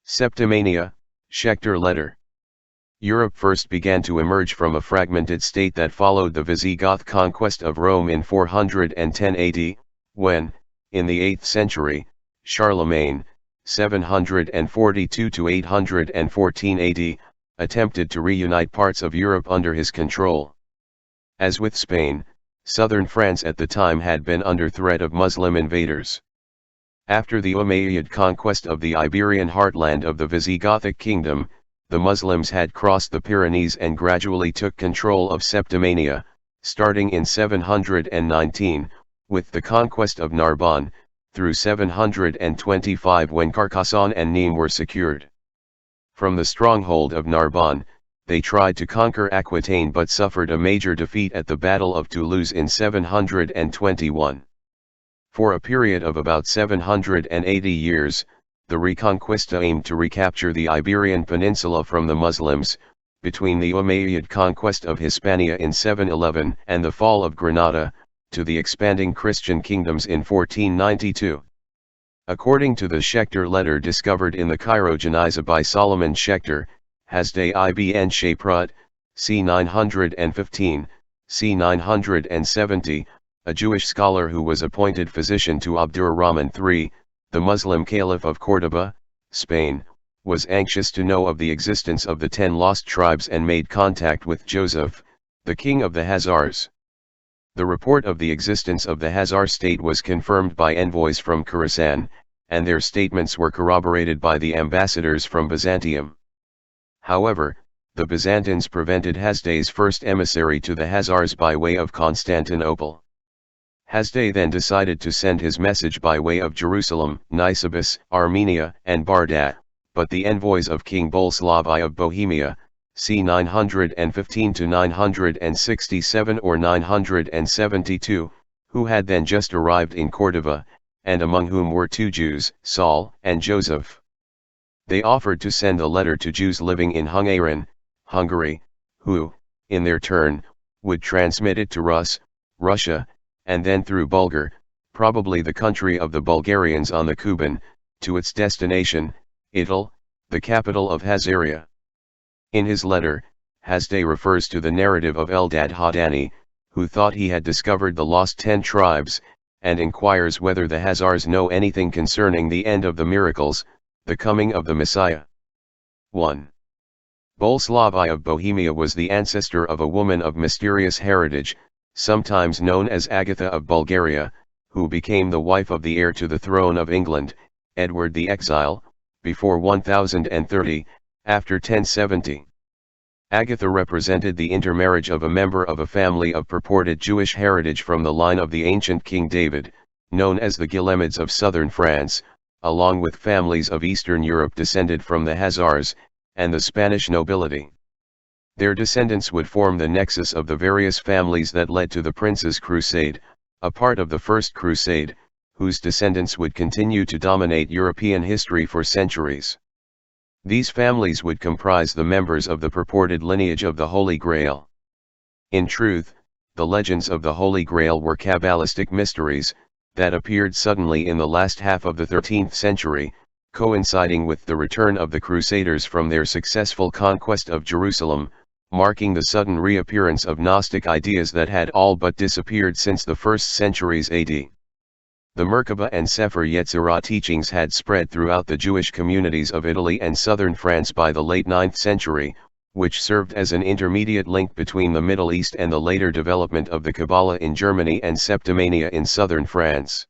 Septimania, Schechter letter. Europe first began to emerge from a fragmented state that followed the Visigoth conquest of Rome in 410 AD, when, in the 8th century, Charlemagne, 742 to 814 AD, attempted to reunite parts of Europe under his control. As with Spain, southern France at the time had been under threat of Muslim invaders. After the Umayyad conquest of the Iberian heartland of the Visigothic kingdom, the Muslims had crossed the Pyrenees and gradually took control of Septimania, starting in 719, with the conquest of Narbonne, through 725 when Carcassonne and Nîmes were secured. From the stronghold of Narbonne, they tried to conquer Aquitaine but suffered a major defeat at the Battle of Toulouse in 721. For a period of about 780 years, the Reconquista aimed to recapture the Iberian Peninsula from the Muslims, between the Umayyad conquest of Hispania in 711 and the fall of Granada, to the expanding Christian kingdoms in 1492. According to the Schechter letter discovered in the Cairo Geniza by Solomon Schechter, Hasdai ibn Shaprat, c. 915, c. 970, a Jewish scholar who was appointed physician to Abdur-Rahman III, the Muslim Caliph of Córdoba, Spain, was anxious to know of the existence of the 10 lost tribes and made contact with Joseph, the king of the Khazars. The report of the existence of the Khazar state was confirmed by envoys from Khorasan, and their statements were corroborated by the ambassadors from Byzantium. However, the Byzantines prevented Hasdai's first emissary to the Khazars by way of Constantinople. Hasdai then decided to send his message by way of Jerusalem, Nisibis, Armenia, and Barda, but the envoys of King Boleslav I of Bohemia, c. 915 to 967 or 972, who had then just arrived in Cordova, and among whom were 2 Jews, Saul and Joseph. They offered to send a letter to Jews living in Hungarian, Hungary, who, in their turn, would transmit it to Russia, and then through Bulgar, probably the country of the Bulgarians on the Kuban, to its destination, Ital, the capital of Khazaria. In his letter, Hasdai refers to the narrative of Eldad Hadani, who thought he had discovered the lost 10 tribes, and inquires whether the Khazars know anything concerning the end of the miracles, the coming of the Messiah. 1. Boleslav I of Bohemia was the ancestor of a woman of mysterious heritage, sometimes known as Agatha of Bulgaria, who became the wife of the heir to the throne of England, Edward the Exile, before 1030, after 1070. Agatha represented the intermarriage of a member of a family of purported Jewish heritage from the line of the ancient King David, known as the Guilemids of southern France, along with families of Eastern Europe descended from the Khazars, and the Spanish nobility. Their descendants would form the nexus of the various families that led to the Prince's Crusade, a part of the First Crusade, whose descendants would continue to dominate European history for centuries. These families would comprise the members of the purported lineage of the Holy Grail. In truth, the legends of the Holy Grail were Kabbalistic mysteries, that appeared suddenly in the last half of the 13th century, coinciding with the return of the Crusaders from their successful conquest of Jerusalem, marking the sudden reappearance of Gnostic ideas that had all but disappeared since the 1st centuries AD. The Merkabah and Sefer Yetzirah teachings had spread throughout the Jewish communities of Italy and southern France by the late 9th century, which served as an intermediate link between the Middle East and the later development of the Kabbalah in Germany and Septimania in southern France.